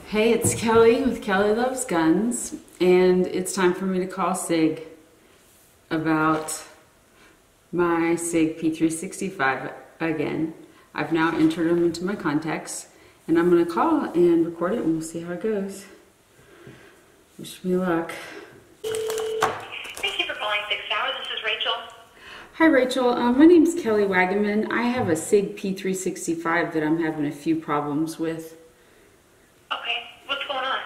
Hey, it's Kelly with Kelli Loves Guns, and it's time for me to call Sig about my Sig P365 again. I've now entered them into my contacts, and I'm going to call and record it, and we'll see how it goes. Wish me luck. Thank you for calling Sig Sauer. This is Rachel. Hi, Rachel. My name's Kelli Wagaman. I have a Sig P365 that I'm having a few problems with. Okay, what's going on?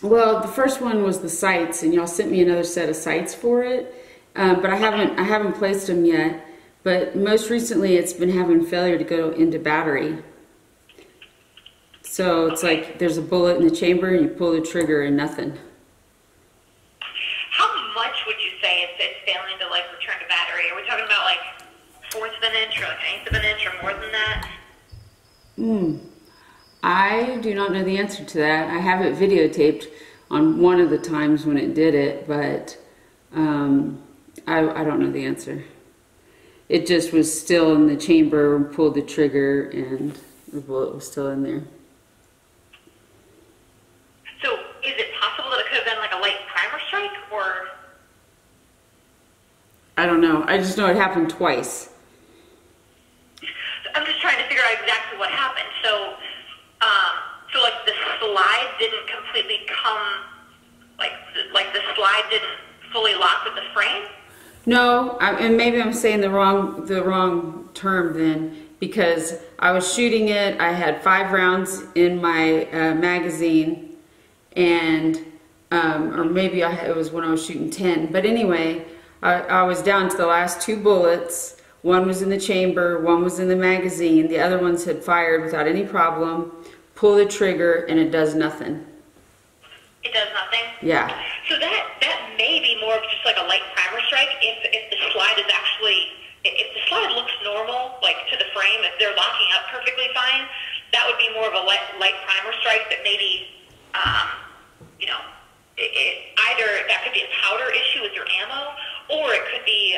Well, the first one was the sights, and y'all sent me another set of sights for it, but I haven't placed them yet. But most recently, it's been having failure to go into battery. So it's like there's a bullet in the chamber, and you pull the trigger, and nothing. How much would you say it's failing to return to battery? Are we talking about fourth of an inch or eighth of an inch or more than that? I do not know the answer to that. I have it videotaped on one of the times when it did it, but I don't know the answer. It just was still in the chamber, pulled the trigger, and the bullet was still in there. So is it possible that it could have been a light primer strike, or? I don't know. I just know it happened twice. I'm just trying to figure out exactly what happened. So the slide didn't completely come, the slide didn't fully lock with the frame? No, and maybe I'm saying the wrong term then, because I was shooting it. I had 5 rounds in my magazine, and or maybe it was when I was shooting 10. But anyway, I was down to the last 2 bullets. One was in the chamber, one was in the magazine. The other ones had fired without any problem. Pull the trigger, and it does nothing. It does nothing? Yeah. So that may be more of just a light primer strike if the slide is actually, if the slide looks normal, to the frame, if they're locking up perfectly fine, that would be more of a light primer strike that maybe, either that could be a powder issue with your ammo, or it could be,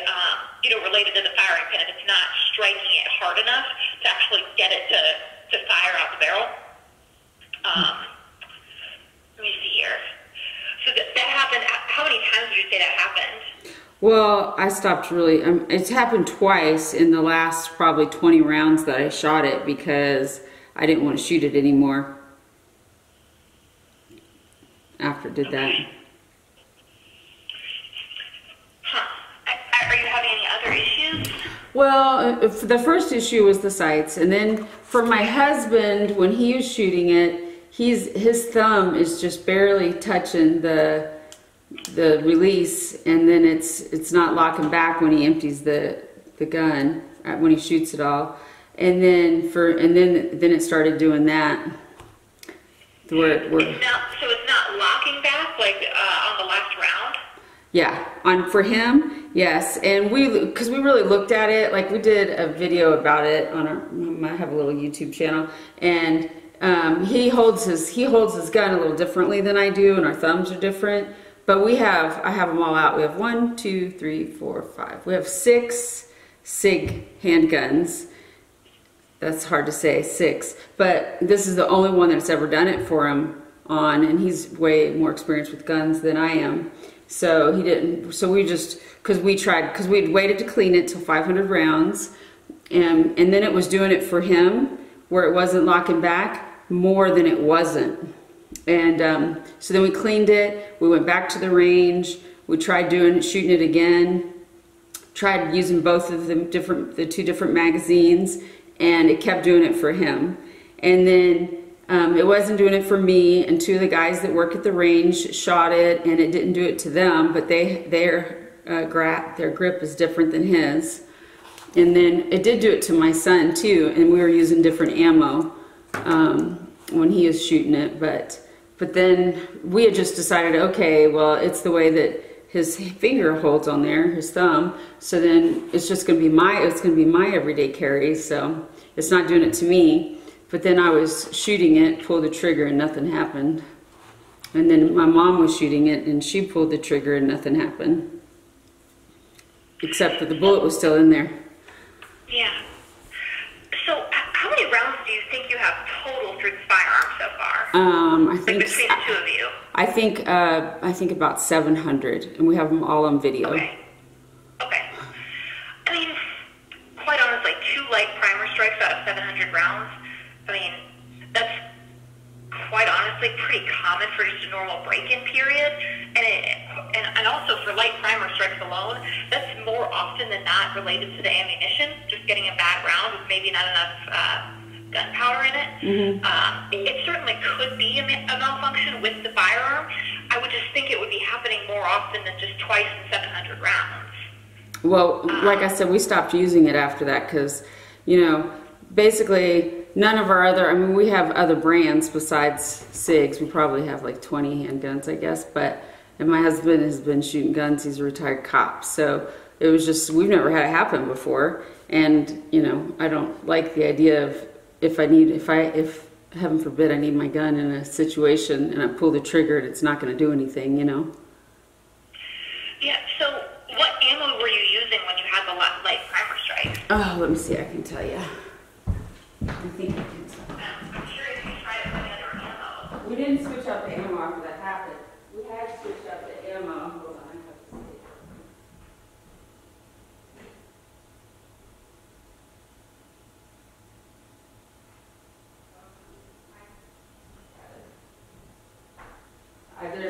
related to the firing pin if it's not striking it hard enough to actually get it to fire out the barrel. Let me see here. So that happened, how many times did you say that happened? Well, I stopped really, it's happened twice in the last probably 20 rounds that I shot it because I didn't want to shoot it anymore after it did that. Are you having any other issues? Well, the first issue was the sights, and then for my husband, when he was shooting it, his thumb is just barely touching the release, and then it's not locking back when he empties the gun when he shoots it all, and then then it started doing that. So it's not locking back on the last round? Yeah, for him, yes, and because we really looked at it, we did a video about it on I have a little YouTube channel, and he holds his gun a little differently than I do, and our thumbs are different. But I have them all out. We have 1, 2, 3, 4, 5. We have 6 Sig handguns. That's hard to say, 6. But this is the only one that's ever done it for him on, and he's way more experienced with guns than I am. So he didn't. So we just, because we'd waited to clean it till 500 rounds, and then it was doing it for him where it wasn't locking back more than it wasn't. And so then we cleaned it. We went back to the range. We tried shooting it again. Tried using both of the 2 different magazines, and it kept doing it for him. And then it wasn't doing it for me, and 2 of the guys that work at the range shot it, and it didn't do it to them, but their grip is different than his. And then it did do it to my son too, and we were using different ammo when he was shooting it, but then we had just decided, okay, well, it's the way that his finger holds on there, his thumb, so then it's just going to be my everyday carry, so it's not doing it to me. But then I was shooting it, pulled the trigger, and nothing happened. And then my mom was shooting it, and she pulled the trigger, and nothing happened. Except that the bullet was still in there. Yeah. So how many rounds do you think you have total through the firearm so far? I Like think between the two of you? I think about 700, and we have them all on video. Okay. Okay. I mean, quite honestly, 2 light primer strikes out of 700 rounds. I mean, that's quite honestly pretty common for just a normal break-in period, and also for light primer strikes alone, that's more often than not related to the ammunition, just getting a bad round with maybe not enough gunpowder in it. It certainly could be a malfunction with the firearm. I would just think it would be happening more often than just twice in 700 rounds. Well, like I said, we stopped using it after that because, you know, basically none of our other, I mean, we have other brands besides SIGs. We probably have like 20 handguns, I guess, and my husband has been shooting guns. He's a retired cop. So it was just, we've never had it happen before. And, you know, I don't like the idea of if heaven forbid I need my gun in a situation and I pull the trigger and it's not going to do anything, you know? Yeah, so what ammo were you using when you had the light primer strike? Oh, let me see, I can tell you. I think I can tell you. I'm curious if you tried it with any other ammo. We didn't switch out the ammo after that happened. We had switched out the ammo. Hold on, I have to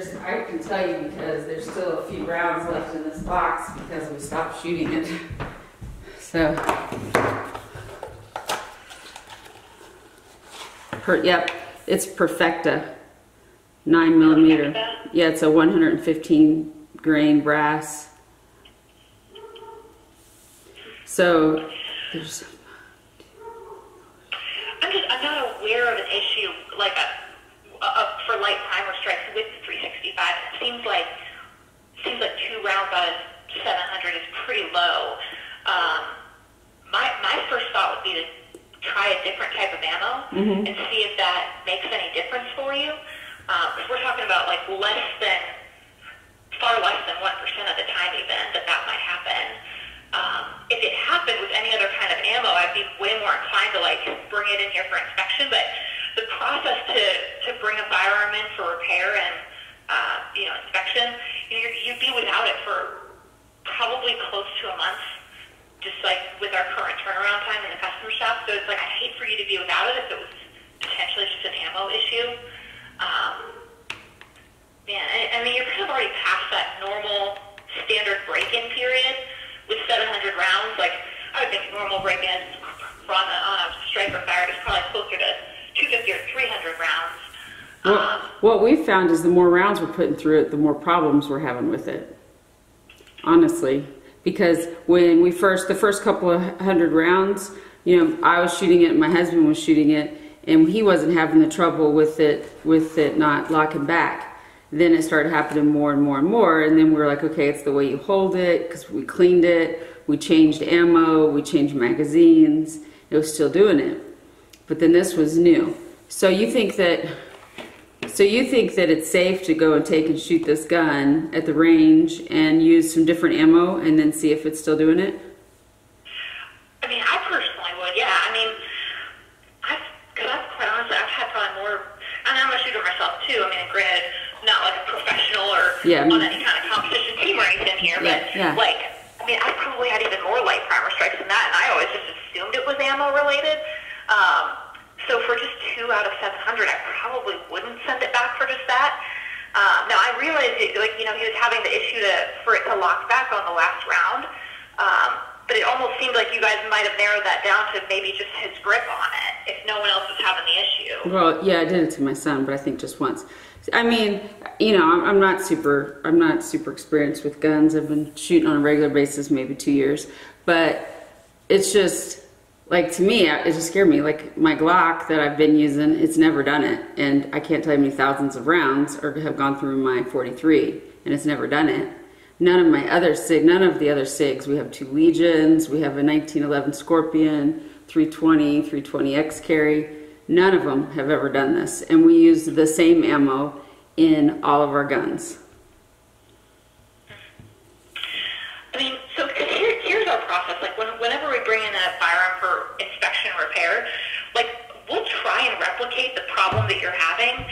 see. I can tell you because there's still a few rounds left in this box because we stopped shooting it. So, yep, it's Perfecta, 9mm. Yeah, it's a 115 grain brass. So, there's. I'm not aware of an issue like for light primer strikes with the 365. It seems like 2 rounds out of 700 is pretty low. My first thought would be to try a different type of ammo and see if that makes any difference for you. Because we're talking about like far less than 1% of the time even that might happen. If it happened with any other kind of ammo, I'd be way more inclined to like bring it in here for inspection. But the process to bring a firearm in for repair and inspection, you'd be without it for probably close to a month, just like with our current turnaround time in the customer shop. So it's like I'd hate for you to be without it if it was potentially just an ammo issue. I mean, you're kind of already past that normal standard break-in period with 700 rounds. Like, I would think normal break-in on a striker fire is probably closer to 250 or 300 rounds. What we've found is the more rounds we're putting through it, the more problems we're having with it. Honestly. Because when the first couple of 100 rounds, I was shooting it and my husband was shooting it, and he wasn't having the trouble with it not locking back. Then it started happening more and more and more, and then we were like, okay, it's the way you hold it, because we cleaned it, we changed ammo, we changed magazines, it was still doing it. But then this was new. So you think that it's safe to go and take and shoot this gun at the range and use some different ammo and then see if it's still doing it? I mean, I personally would, yeah. I mean, because quite honestly, I've had probably more, and I'm a shooter myself too. I mean, granted, not like a professional or on any kind of competition team or anything here, but like, I mean, I probably had even more light primer strikes than that, and I always just assumed it was ammo related. So for just 2 out of 700, I probably wouldn't send it back for just that. Now I realized, he was having the issue for it to lock back on the last round, but it almost seemed like you guys might have narrowed that down to maybe just his grip on it, if no one else was having the issue. Well, yeah, I did it to my son, but I think just once. I mean, I'm not super experienced with guns. I've been shooting on a regular basis maybe 2 years, but it's just, like, to me, it just scared me. Like, my Glock that I've been using, it's never done it. And I can't tell you how many thousands of rounds have gone through my 43, and it's never done it. None of the other SIGs, we have 2 Legions, we have a 1911 Scorpion, 320, 320X carry. None of them have ever done this. And we use the same ammo in all of our guns. I mean, so here's our process. Like, whenever we bring in a firearm for inspection and repair, like, we'll try and replicate the problem that you're having,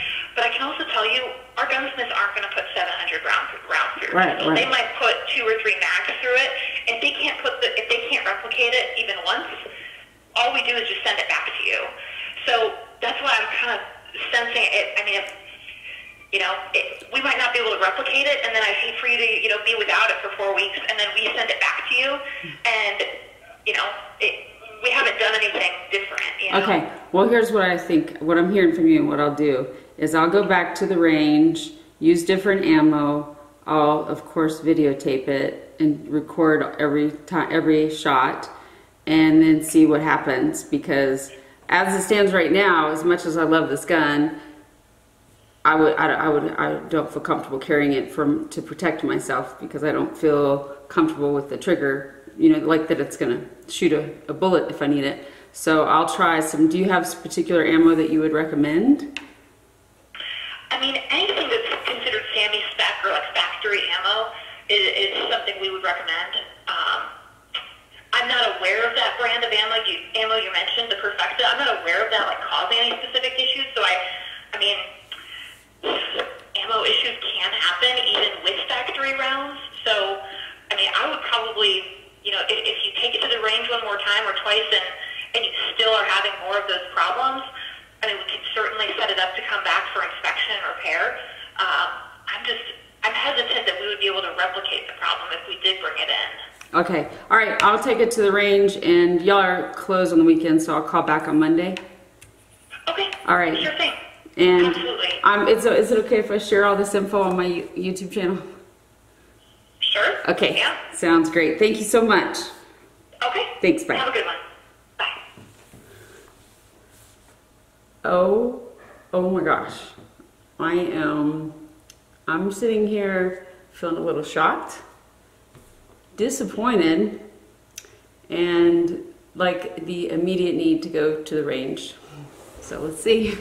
tell you, our gunsmiths aren't going to put 700 rounds through it. Right, So right. they might put 2 or 3 mags through it. If they can't replicate it even once, all we do is just send it back to you. So that's why I'm kind of sensing it. I mean, we might not be able to replicate it, and then I hate for you to, be without it for 4 weeks, and then we send it back to you, and, we haven't done anything different, Okay, well, here's what I think, what I'm hearing from you, and what I'll do is I'll go back to the range, use different ammo. I'll, of course, videotape it and record every shot, and then see what happens, because as it stands right now, as much as I love this gun, I don't feel comfortable carrying it to protect myself, because I don't feel comfortable with the trigger, like that it's gonna shoot a bullet if I need it. So I'll try some. Do you have some particular ammo that you would recommend? I mean, anything that's considered SAMI spec or like factory ammo is something we would recommend. I'm not aware of that brand of ammo you mentioned, the Perfecta. I'm not aware of that like causing any specific issues. So I mean, ammo issues can happen even with factory rounds. So, I mean, I would probably, if you take it to the range one more time or twice and you still are having more of those problems, I mean, we can certainly set it up to come back for inspection and repair. I'm hesitant that we would be able to replicate the problem if we did bring it in. Okay, all right, I'll take it to the range, and y'all are closed on the weekend, so I'll call back on Monday. Okay. All right. Sure thing. And absolutely. Is it okay if I share all this info on my YouTube channel? Sure. Okay. Yeah. Sounds great. Thank you so much. Okay. Thanks. Bye. Have a good one. Bye. Oh my gosh. I'm sitting here feeling a little shocked, disappointed, and like the immediate need to go to the range. So let's see.